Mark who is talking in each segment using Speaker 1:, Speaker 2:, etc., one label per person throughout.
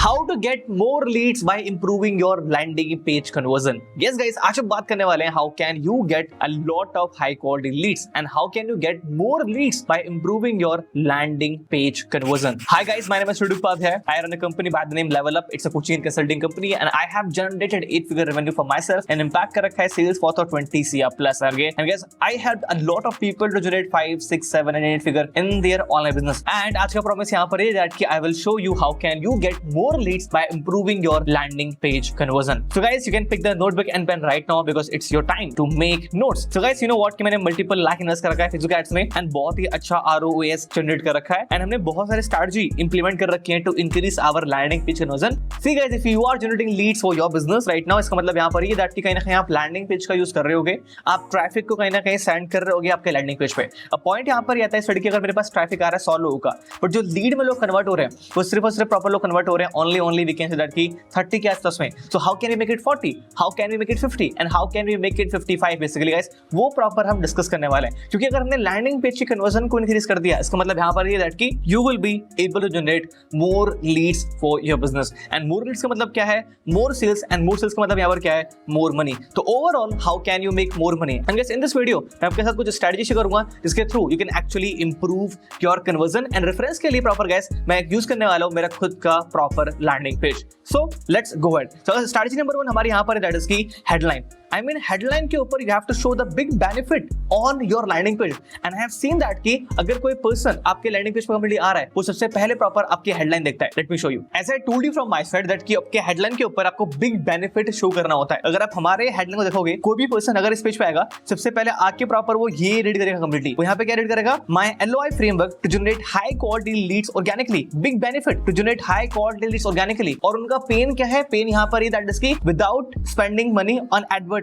Speaker 1: How to get more leads by improving your landing page conversion. Yes guys, आज हम बात करने वाले हैं how can you get a lot of high quality leads and how can you get more leads by improving your landing page conversion. Hi guys, my name is Sridhar Upadhyay. I run a company by the name Level Up. It's a coaching and consulting company and I have generated 8-figure revenue for myself and impact कर रखा है sales for 20 CR plus. Okay, and guys, I helped a lot of people to generate 5, 6, 7 and 8 figure in their online business. And आज का promise यहाँ पर है कि I will show you how can you get more leads by improving your landing page conversion. So guys, you can pick the notebook and pen right now because it's your time to make notes. So guys, you know what कि मैंने multiple lakh invest कर रखा है Facebook ads में and बहुत ही अच्छा ROAS generate कर रखा है and हमने बहुत सारे strategy implement कर रखी है to increase our landing page conversion. See guys, if you are generating leads for your business right now, इसका मतलब यहाँ पर ये दैट कि कहीं ना कहीं आप landing page का यूज कर रहे होगे, आप ट्रैफिक को कहीं ना कहीं सेंड कर रहे होगे आपके landing page पे. अब पॉइंट यहाँ पर आता है स्टडी की, अगर मेरे पास ट्रैफिक आ रहा है 100 लोगों का, बट जो लीड में लोग कन्वर्ट हो रहे हैं वो सिर्फ और सिर्फ प्रॉपर लोग कन्वर्ट हो रहे हैं only we can say that कि 30 के आसपास में. So how can we make it 40, how can we make it 50 and how can we make it 55 basically guys, वो प्रॉपर हम डिस्कस करने वाले हैं. क्योंकि अगर हमने लैंडिंग पेज की कन्वर्जन को इंक्रीज कर दिया, इसका मतलब यहाँ पर ये दैट कि you will be able to generate more leads for your business. And more leads का मतलब क्या है? More sales. And more sales का मतलब यहाँ पर क्या है? More money. तो overall how can you make more money? And guys, in this video मैं आपके साथ कुछ स्ट्रेटजी शेयर करूंगा जिसके through you can actually improve your conversion. And reference के लिए प्रॉपर गाइस मैं यूज करने वाला हूं मेरा खुद का proper landing page. So let's go ahead. So strategy number 1 हमारी यहां पर है, दैट इज की हेडलाइन. I mean हेडलाइन के ऊपर you have to show the big benefit on your landing page and I have seen that कि अगर कोई पर्सन आपके लैंडिंग पेज पर कंप्लीटली आ रहा है वो सबसे पहले प्रॉपर आपकी हेडलाइन देखता है. Let me show you. As I told you from my side that कि आपके हेडलाइन के ऊपर आपको बिग बेनिफिट शो करना होता है. अगर आप हमारे हेडलाइन को देखोगे, कोई भी पर्सन अगर इस पेज पे आएगा सबसे पहले आके प्रॉपर वो ये रीड करेगा कंप्लीटली. वो यहाँ पे क्या रीड करेगा? My LOI framework to generate high quality leads organically. Big benefit to generate high quality leads organically. और उनका पेन क्या है? पेन यहाँ पर that is की without spending money on advertising.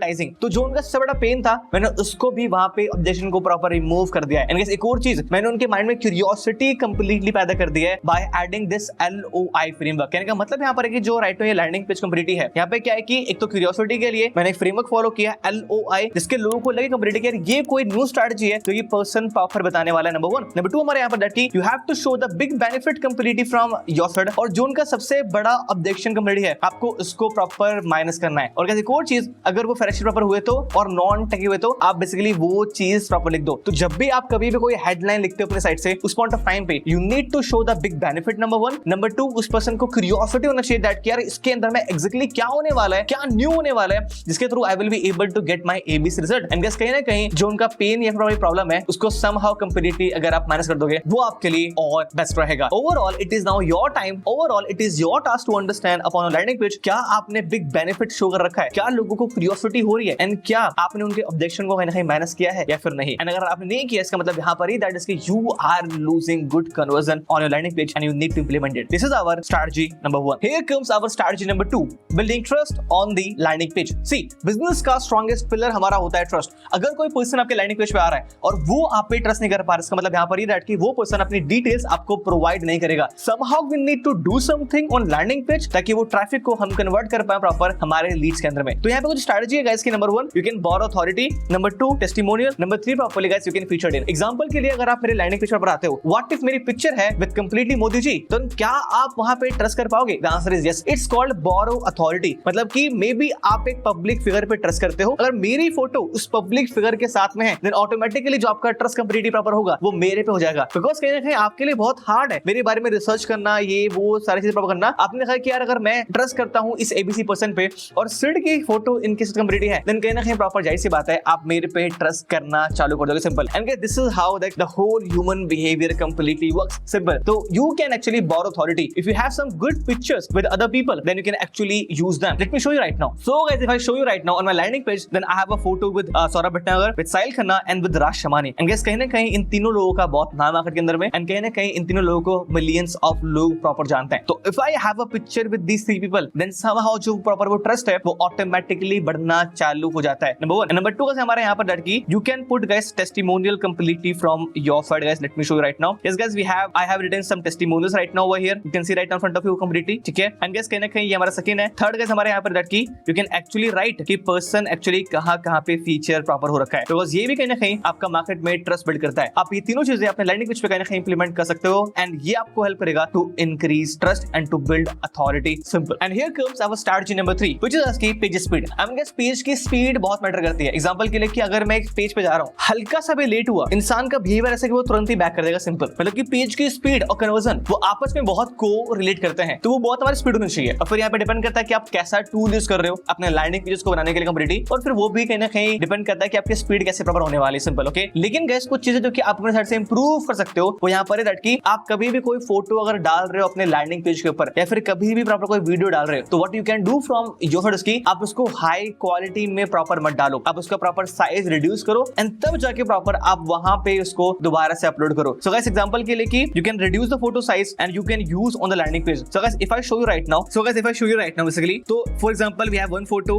Speaker 1: तो जो उनका सबसे बड़ा पेन था मैंने उसको भी वहां पे ऑब्जेक्शन को प्रॉपर रिमूव कर दिया है. एंड एक और चीज, मैंने उनके माइंड में क्यूरियोसिटी कंप्लीटली पैदा कर दिया है by adding this LOI framework. कहने का मतलब यहाँ पर है कि जो राइट में ये लैंडिंग पेज कंप्लीटली है, यहाँ पे क्या है कि एक तो क्यूरियोसिटी के लिए मैंने एक फ्रेमवर्क फॉलो किया LOI, जिसके लोगों को लगे कंप्लीटली कि ये कोई न्यू स्ट्रेटजी है तो ये पर्सन प्रॉपर बताने वाला है. नंबर 1. नंबर 2 हमारे यहाँ पर दैट कि you have to show the big benefit completely from your side. और जो उनका सबसे बड़ा ऑब्जेक्शन कंप्लीटली है आपको उसको प्रॉपर माइनस करना है. और एक और चीज, अगर वो फ्रेशर प्रॉपर हुए तो और नॉन टेकी हुए तो आप बेसिकली वो चीज प्रॉपर लिख दो. तो जब भी आप कभी भी कोई हेडलाइन लिखते हो अपने साइड से, उस पॉइंट ऑफ टाइम पे you need to show the big benefit. Number 1. Number 2, उस पर्सन को क्यूरियोसिटी होना चाहिए दैट कि यार इसके अंदर में एग्जैक्टली क्या होने वाला है, क्या न्यू होने वाला है, जिसके through I will be able to get my ABC result. And guys, कहीं ना कहीं जो उनका पेन या फिर प्रॉब्लम है उसको समहाउ कंप्लीटली अगर आप माइनस कर दोगे वो आपके लिए और बेस्ट रहेगा. Overall it is now your time, overall it is your task to understand upon landing page क्या आपने बिग बेनिफिट शो कर रखा है, क्या लोगों को क्यूरियोसिटी हो रही है एंड क्या आपने उनके ऑब्जेक्शन को कहीं ना कहीं माइनस किया है या फिर नहीं. एंड अगर आपने नहीं किया इसका मतलब यहाँ पर ही दैट इज कि you are losing good conversion on your landing page and you need to implement it. This is our strategy number 1. Here comes our strategy number 2, building trust on the landing page. See, business का strongest pillar हमारा होता है trust. अगर कोई person आपके landing page पे आ रहा है और वो आप पे ट्रस्ट नहीं कर पा रहा, इसका मतलब यहाँ पर ही दैट कि वो पर्सन अपनी डिटेल्स आपको प्रोवाइड नहीं करेगा. Somehow we need to do something on landing page ताकि वो ट्रैफिक को हम कन्वर्ट कर पाए प्रॉपर हमारे लीड्स के अंदर में. तो यहाँ पे कुछ स्ट्रेटजी है गाइस की. Number 1, you can borrow authority. Number 2, testimonial. Number 3, properly guys you can feature in. Example के लिए अगर आप मेरे लैंडिंग पेज पर आते हो, व्हाट इफ मेरी पिक्चर है विद कंप्लीटली मोदी जी, तो क्या आप वहां पे ट्रस्ट कर पाओगे? The answer is yes. It's called borrow authority. मतलब कि मे बी आप एक पब्लिक फिगर पे ट्रस्ट करते हो, अगर मेरी फोटो उस पब्लिक फिगर के साथ में है देन ऑटोमेटिकली जो आपका ट्रस्ट कंप्लीटली प्रॉपर होगा वो मेरे पे हो जाएगा. बिकॉज कहीं ना कहीं आपके लिए बहुत हार्ड है मेरे बारे में रिसर्च करना, ये वो सारी चीजें प्रॉपर करना. आपने कहा कि यार अगर मैं ट्रस्ट करता हूं इस ABC पर्सन पे और सिड की फोटो इनके साथ कंप्लीटली है देन कहीं ना कहीं प्रॉपर जाहिर सी बात है आप मेरे पे ट्रस्ट करना चालू कर दोगे. Simple. And this is how the whole human behaviour completely works. Simple. तो you can actually borrow authority if you have some good pictures with other people then you can actually use them. Let me show you right now. So guys, if I show you right now on my landing page then I have a photo with Saurabh Bhatnagar, with Sahil Khanna and with Raj Shamani. And guys, कहीं ना कहीं इन तीनों लोगों का बहुत नाम market के अंदर में एंड कहीं ना कहीं इन तीनों लोगों को मिलियंस ऑफ लोग प्रॉपर जानते हैं. तो if I have a picture with these three people then somehow जो प्रॉपर वो ट्रस्ट है वो ऑटोमेटिकली बढ़ना चालू हो जाता है। नंबर 1। नंबर 2 का हमारे यहाँ पर दैट की you can put guys testimonial completely from your side guys. Let me show you right now. Yes guys, I have written some testimonials right now over here, you can see right now in front of you completely, ठीक है। And guys कहीं ना कहीं ये हमारा second है। Third guys हमारे यहाँ पर दैट की यू कैन एक्चुअली राइट कि पर्सन एक्चुअली कहाँ पे फीचर प्रॉपर हो रखा है, तो ये भी कहीं ना कहीं आपका मार्केट में ट्रस्ट बिल्ड करता है। आप ये तीनों चीजें अपने लैंडिंग पेज पे कहीं ना कहीं इंप्लीमेंट कर सकते हो एंड ये आपको हेल्प करेगा to increase trust and to build authority. Simple. And here comes our strategy number 3 which is आपकी page speed. I mean guys page की स्पीड बहुत मैटर करती है। एग्जांपल के लिए कि अगर मैं एक पेज पे जा रहा हूं, हल्का सा भी लेट हुआ, इंसान का बिहेवियर ऐसा कि वो तुरंत ही बैक कर देगा। सिंपल। मतलब कि पेज की स्पीड और कन्वर्जन वो आपस में बहुत को रिलेट करते हैं, तो वो बहुत हमारी स्पीड होनी चाहिए। और फिर यहाँ पे डिपेंड करता है कि आप कैसा टूल यूज कर रहे हो अपने लैंडिंग पेजेस को बनाने के लिए कंप्लीटली, और फिर वो भी कहीं ना कहीं डिपेंड करता है कि आपकी स्पीड कैसे प्रॉपर होने वाली है। सिंपल। ओके। लेकिन गाइस कुछ चीजें जो कि आप अपने साइड से इंप्रूव कर सकते हो वो यहाँ पर है दैट कि आप कभी भी कोई फोटो अगर डाल रहे हो अपने लैंडिंग पेज के ऊपर या फिर कभी भी प्रॉपर कोई वीडियो डाल रहे हो, तो what you can do from your side की आप उसको हाई क्वालिटी में प्रॉपर मत डालो, आप उसका प्रॉपर साइज रिड्यूस करो एंड तब जाके प्रॉपर आप वहां पे उसको दोबारा से अपलोड करो। सो गाइस एग्जांपल के लिए कि you can reduce the photo size and you can use on the landing page. So guys if I show you right now, basically, तो for example we have one photo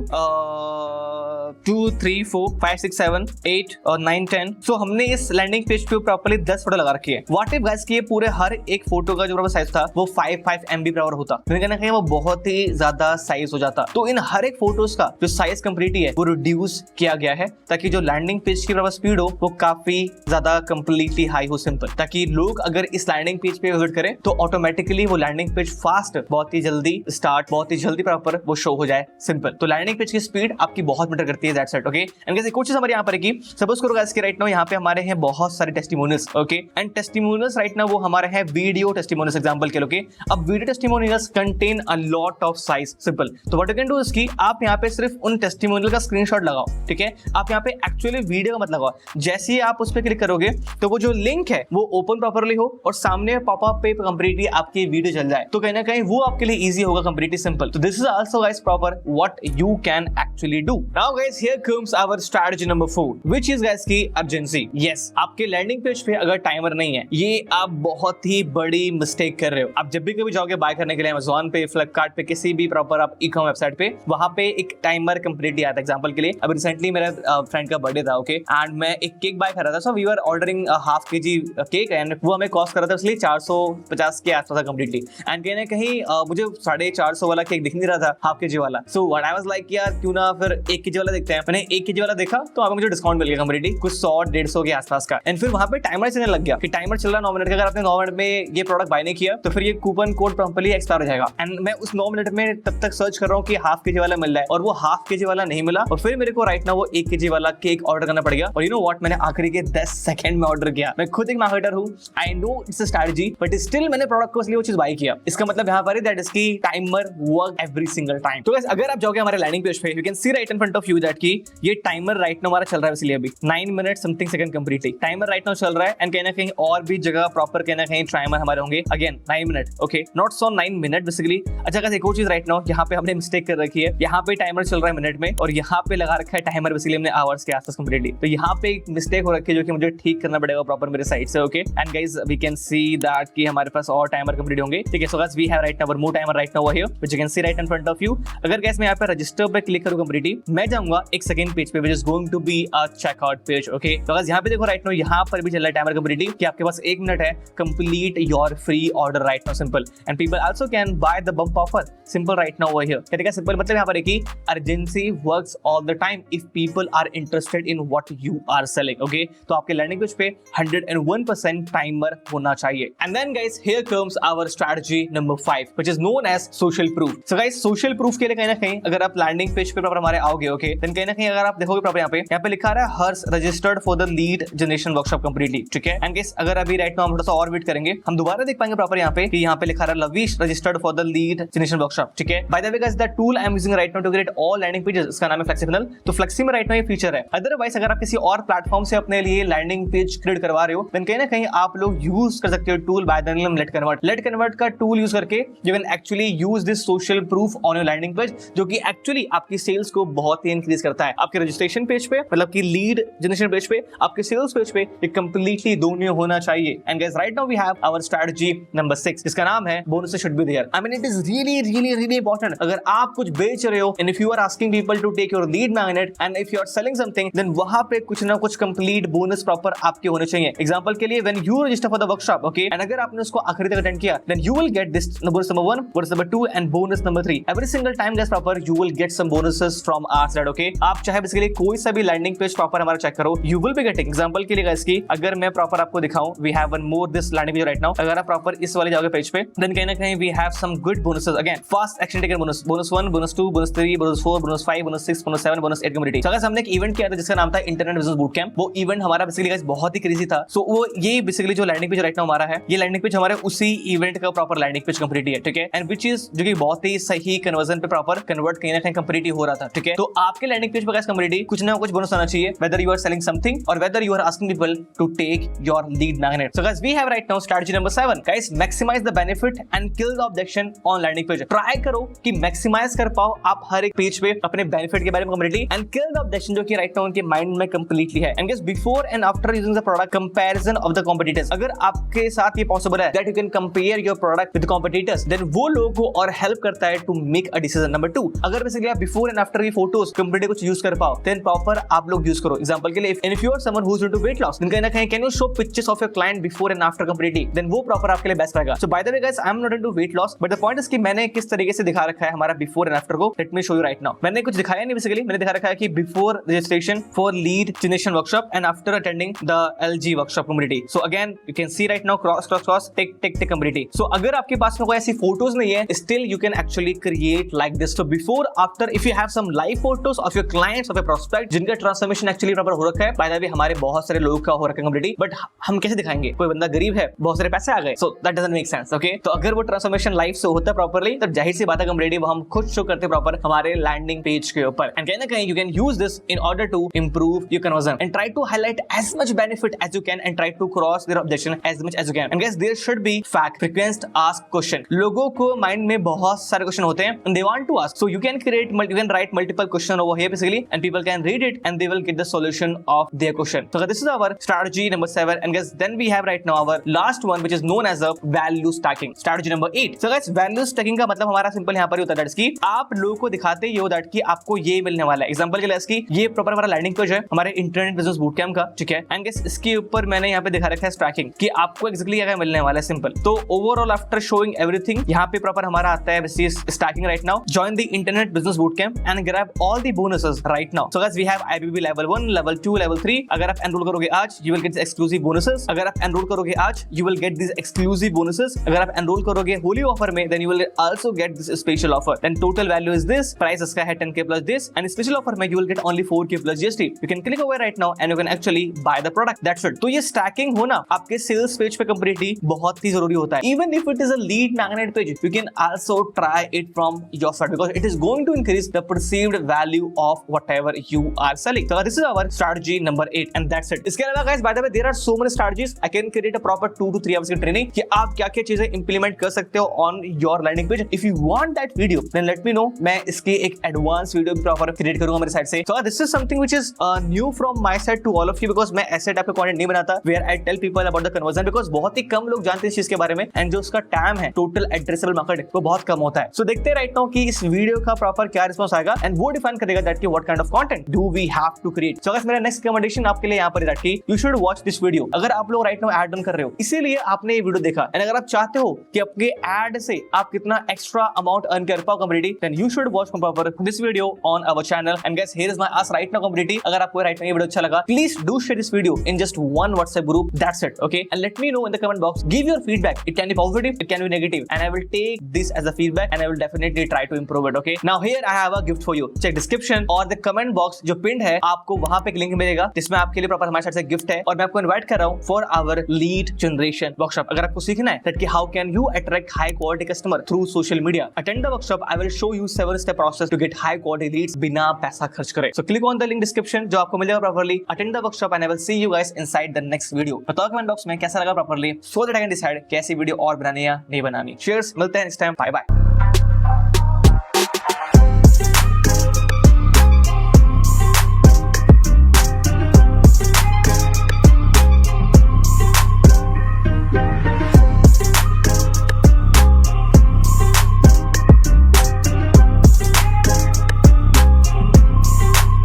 Speaker 1: 2 3 4 5 6 7 8 और 9 10। सो हमने इस landing page पे properly 10 photo लगा रखी है। What if guys कि पूरे हर एक फोटो का जो प्रॉपर साइज था वो 5 MB प्रॉपर होता, तो कहीं ना कहीं वो बहुत ही ज्यादा साइज हो जाता। तो इन हर एक फोटोज का जो साइज कंप्लीटली है वो रिड्यूस किया गया है ताकि जो लैंडिंग पेज की प्रॉपर स्पीड हो वो काफी ज्यादा कंप्लीटली हाई हो। सिंपल। ताकि लोग अगर इस लैंडिंग पेज पे विजिट करें तो ऑटोमेटिकली वो लैंडिंग पेज फास्ट, बहुत ही जल्दी स्टार्ट, बहुत ही जल्दी प्रॉपर वो शो हो जाए। सिंपल। तो लैंडिंग पेज की स्पीड आपकी बहुत मैटर करती है। That's it. Okay. And guys एक और चीज हमारे यहाँ पर है कि सपोज करो गाइस कि राइट नाउ यहाँ पे हमारे हैं बहुत सारे testimonials. Okay. And testimonials right now वो हमारे हैं वीडियो टेस्टिमोनियल्स एग्जांपल के लिए। अब video testimonials contain a lot of size. Simple. तो what you can do is कि आप यहाँ पे सिर्फ उन टेस्टिमोनियल का स्क्रीनशॉट लगाओ, ठीक है। आप यहाँ पे एक्चुअली वीडियो का मत लगाओ। जैसे ही आप उस पर क्लिक करोगे तो वो जो लिंक है वो ओपन प्रॉपर्ली हो और सामने पॉपअप पे कंप्लीटली आपकी वीडियो चल जाए, तो कहीं ना कहीं वो आपके लिए इजी होगा कंप्लीटली। सिंपल। तो this is also guys proper what you can actually do. Now guys here comes our strategy number 4 which is guys की अर्जेंसी। यस, आपके लैंडिंग पेज पे अगर टाइमर नहीं है, ये आप बहुत ही बड़ी मिस्टेक कर रहे हो। आप जब भी कभी जाओगे बाय करने के लिए Amazon पे, फ्लिपकार्ट पे, किसी भी प्रॉपर आप ई-कॉमर्स वेबसाइट पे, वहां पे एक टाइमर कंप्लीटली आता है। एग्जांपल के लिए अब रिसेंटली मेरे फ्रेंड का बर्थडे था, ओके, एंड मैं एक केक बाय कर रहा था। So we were ordering half KG cake and वो हमें कॉस्ट कर रहा था इसलिए 450 के आसपास था कंप्लीटली। एंड कहीं ना कहीं मुझे 450 वाला केक दिख नहीं रहा था, हाफ केजी वाला। So what I was like यार क्यों ना फिर 1 केजी वाला देखते हैं। मैंने 1 केजी वाला देखा तो वहां पे मुझे डिस्काउंट मिल गया कंप्लीटली कुछ 100-150 के आसपास का। एंड फिर वहां पे टाइमर चलने लग गया कि टाइमर चल रहा 9 मिनट का, अगर आपने 9 मिनट में ये प्रोडक्ट बाय नहीं किया तो फिर ये कूपन कोड प्रॉपर्ली एक्सपायर हो जाएगा। एंड मैं उस 9 मिनट में तब तक सर्च कर रहा हूँ कि हाफ केजी वाला मिल रहा है और वो हाफ केजी वाला नहीं मिला और फिर मेरे को राइट नाउ वो 1 केजी वाला केक ऑर्डर करना पड़ गया। और यू नो व्हाट, मैंने आखिरी के 10 सेकंड में ऑर्डर किया। मैं खुद एक मार्केटर हूँ, I know it's a strategy, but still मैंने प्रोडक्ट को इसलिए वो चीज बाय किया। इसका मतलब यहाँ पर दैट इज की timer work every single time. तो गाइस अगर आप जाओगे हमारे लैंडिंग पेज पे, you can see right in front of you that की ये टाइमर राइट नाउ हमारा चल रहा है इसलिए अभी 9 minute something second completely timer right now चल रहा है। एंड कहीं ना कहीं और भी जगह प्रॉपर कहीं ना कहीं टाइमर हमारे होंगे again 9 minute, okay, not so 9 minute basically. अच्छा गाइस एक और चीज राइट नाउ यहाँ पे हमने मिस्टेक कर रखी है, यहाँ पे टाइमर चल रहा है मिनट में और यहाँ पे लगा रखा है टाइमर बेसिकली हमने आवर्स के आसपास कंप्लीटली। तो यहाँ पे एक मिस्टेक हो रखी है जो कि मुझे ठीक करना पड़ेगा प्रॉपर मेरे साइड से, okay. And guys we can see that कि हमारे पास और टाइमर कंप्लीट होंगे, ठीक है। So guys we have right now more timer right now here which you can see right in front of you. अगर गाइस मैं यहाँ पे रजिस्टर पे क्लिक करूँ कंप्लीटली, मैं जाऊंगा एक सेकंड पेज पे which is going to be a checkout page, okay. तो गाइस यहाँ पे देखो राइट नाउ यहाँ पर भी चल रहा है टाइमर कंप्लीटली कि आपके पास 1 मिनट है, complete your free order right now. Simple. And people also can buy the bump offer. Simple right now over here. क्या देखा सिंपल मतलब यहाँ पर है कि urgency works all the time if people are interested in what you are selling, okay. तो आपके landing page पे 101% टाइमर होना चाहिए। And then guys here comes our strategy number 5 which is known as social proof. So guys social proof के लिए कहीं ना कहीं अगर आप लैंडिंग पेज पे प्रॉपर हमारे आओगे, ओके, देन कहीं ना कहीं अगर आप देखोगे प्रॉपर यहाँ पे लिखा रहा है Harsh registered for the lead generation workshop completely, ठीक है। एंड गाइस अगर अभी राइट नाउ हम थोड़ा सा और वेट करेंगे हम दोबारा देख पाएंगे प्रॉपर यहाँ पे कि यहाँ पे लिखा रहा है Lavish registered for the lead generation workshop, ठीक है। By the way guys the tool I am using right now to create all landing pages, इसका नाम है फ्लेक्सिबल। तो फ्लेक्सी में राइट नाउ ये फीचर है। अदरवाइज अगर आप किसी और प्लेटफॉर्म से अपने लिए लैंडिंग पेज क्रिएट करवा रहे हो देन कहीं ना कहीं आप लोग यूज कर सकते हो tool by the name let convert. Let convert का टूल यूज करके you can actually use this social proof on your landing page, जो कि एक्चुअली आपकी सेल्स को बहुत ही इंक्रीज करता है। आपके रजिस्ट्रेशन पेज पे मतलब कि लीड जनरेशन पेज पे, आपके सेल्स पेज पे ये कंप्लीटली दोनों होना चाहिए। And guys right now we have our strategy number 6 जिसका नाम है bonus should be there. I mean it is really really really important. अगर आप कुछ बेच रहे हो and if you are asking people people to take your lead magnet, and if you are selling something, then वहां पे कुछ ना कुछ complete bonus proper आपके होने चाहिए. Example के लिए when you register for the workshop, okay, and अगर आपने उसको आखिरी तक अटेंड किया, then you will get this bonus number 1, bonus number 2 and bonus number 3. Every single time guys proper you will get some bonuses from our side, okay. आप चाहे basically कोई सा भी लैंडिंग पेज प्रॉपर हमारा check करो, you will be getting. Example के लिए guys की अगर मैं प्रॉपर आपको दिखाऊं, we have one more this landing page right now. अगर आप प्रॉपर इस वाले जाओगे पेज पे, then कहीं ना कहीं we have some good bonuses. Again, fast action taken bonus, bonus 1, bonus 2, bonus 3, bonus 4, bonus 5, bonus 6, bonus 7, bonus 8 community. So हमने एक इवेंट किया था जिसका नाम था इंटरनेट बिजनेस बूट कैंप. वो इवेंट हमारा बेसिकली गाइस बहुत ही क्रेजी था. सो वो ये बेसिकली जो लैंडिंग पेज राइट नाउ हमारा है, ये लैंडिंग पेज हमारे उसी इवेंट का प्रॉपर लैंडिंग पेज कंप्लीट है, ठीक है. एंड व्हिच इज जो कि बहुत ही सही कन्वर्जन पे प्रॉपर कन्वर्ट कहीं ना कहीं कंप्लीट हो रहा था, ठीक है. तो आपके लैंडिंग पेज पे गाइस कंप्लीट कुछ ना कुछ बोनस आना चाहिए, whether you are selling something or whether you are asking people to take your lead magnet. So guys we have right now strategy number 7. Guys maximise the benefit and kill the objection on landing page. Try करो कि maximise कर पाओ आप हर एक page पे अपने benefit के बारे में completely and kill the objection जो कि राइट नाउ उनके माइंड में कंप्लीटली है. And guys before and after using the product comparison of the competitors. अगर आपके साथ ये पॉसिबल है that you can compare your product with competitors, then वो लोगों को और हेल्प करता है to make a decision. Number 2, अगर बेसिकली आप बिफोर एंड आफ्टर की फोटोज कंप्लीटली कुछ यूज कर पाओ, देन प्रॉपर आप लोग यूज करो. एग्जांपल के लिए if you are someone who is into weight loss, then कहीं ना कहीं can you show pictures of your client before and after completely, then वो प्रॉपर आपके लिए बेस्ट रहेगा. So by the way guys, I am not into weight loss, but the point is कि मैंने किस तरीके से दिखा रखा है हमारा बिफोर एंड आफ्टर को. Let me show you right now. मैंने कुछ दिखाया नहीं, बेसिकली मैंने दिखा रखा है कि before registration for lead generation workshop and after attending the LG workshop community. So again you can see right now cross cross cross tick tick tick community. So अगर आपके पास में कोई ऐसी फोटोज नहीं है, still you can actually create like this. So before after if you have some live photos of your clients of your prospect जिनका transformation actually proper हो रखा है. बाय द वे हमारे बहुत सारे लोगों का हो रखा है कम्युनिटी, बट हम कैसे दिखाएंगे? कोई बंदा गरीब है, बहुत सारे पैसे आ गए, so that doesn't make sense, okay. तो अगर वो ट्रांसफॉर्मेशन लाइव से होता है प्रॉपर्ली, तब जाहिर सी बात है कम्युनिटी वो हम खुद शो करते प्रॉपर हमारे लैंडिंग पेज के ऊपर. एंड कहीं ना कहीं you can use this in order to improve your conversion and try to highlight as much benefit as you can and try to cross their objection as much as you can. And guys there should be fact frequent ask question. लोगों को mind में बहुत सारे question होते हैं and they want to ask, so you can create you can write multiple question over here basically and people can read it and they will get the solution of their question. So this is our strategy number 7 and guys then we have right now our last one which is known as a value stacking. Strategy number 8. So guys value stacking का मतलब हमारा simple यहाँ पर ही होता है that's कि आप लोगों को दिखाते ये हो दैट कि आपको ये मिलने वाला है. एग्जांपल के लिए इसकी ये प्रॉपर हमारा लैंडिंग पेज है हमारे इंटरनेट बिजनेस बूट कैंप का, ठीक है. एंड गाइस इसके ऊपर मैंने यहाँ पे दिखा रखा है स्टैकिंग कि आपको एक्जेक्टली क्या मिलने वाला है. सिंपल. तो ओवरऑल आफ्टर शोइंग एवरीथिंग यहाँ पे प्रॉपर हमारा आता है stacking right now. Join the internet business boot camp and grab all the bonuses right now. So guys we have IBB level 1, level 2, level 3. अगर आप enroll करोगे आज you will get exclusive bonuses. अगर आप enroll करोगे आज you will get these exclusive bonuses. अगर आप enroll करोगे होली ऑफर में then you will also get this special offer. Then total value is this. Price इसका है 10k plus this and special offer में you will get only 4k plus GST. You can click over right now and you can actually buy the product. That's it. तो ये stacking होना आपके sales page पे completely बहुत ही जरूरी होता है. Even if it is a lead magnet page you can also try it from your side because it is going to increase the perceived value of whatever you are selling. So this is our strategy number 8 and that's it. इसके अलावा guys by the way there are so many strategies. I can create a proper 2 to 3 hours की training कि आप क्या-क्या चीजें implement कर सकते हो on your landing page. If you want that video then let me know. मैं इसके एक advanced video भी proper create करूंगा मेरे साइड से. So this is something which is new from my side to all of you because मैं ऐसे type का content नहीं बनाता where I tell people about the conversion because बहुत ही कम लोग जानते हैं इस चीज के बारे में and जो उसका TAM है total addressable market वो बहुत कम होता है. So देखते हैं right now कि इस वीडियो का प्रॉपर क्या रिस्पॉन्स आएगा एंड वो डिफाइन करेगा दैट कि what kind of content do we have to create. So guys मेरा नेक्स्ट रिकमेंडेशन आपके लिए यहाँ पर है दैट कि you should watch this video. अगर आप लोग राइट नाउ ऐड रन कर रहे हो इसीलिए आपने ये वीडियो देखा एंड अगर आप चाहते हो कि आपके ऐड से आप कितना एक्स्ट्रा अमाउंट अर्न कर पाओ community then you should watch proper this video on our channel. And guys here is my ask right now community. अगर आपको राइट नाउ ये वीडियो अच्छा लगा please do share this video in just one WhatsApp group. That's it. Okay and let me know in the comment box. Give your feedback. It can be positive it can be negative and I will take this as a feedback and I will definitely try to improve it. Okay now here I have a gift for you. Check description और the comment box जो pin है आपको वहां पे एक link मिलेगा जिसमें आपके लिए प्रॉपर हमारे साइड से गिफ्ट है और मैं आपको इनवाइट कर रहा हूं for our lead generation workshop. अगर आपको सीखना है दैट कि how can you attract high quality customer through social media, attend the workshop. I will show you 7 step process to get high quality leads बिना पैसा खर्च करे. So click on the link description जो आपको मिलेगा properly. Attend the workshop and I will see you guys inside the next video. बताओ comment box में कैसा लगा properly so that I can decide कैसी वीडियो और बनानी है या नहीं बनानी. चीयर्स. मिलते हैं नेक्स्ट टाइम. Bye bye.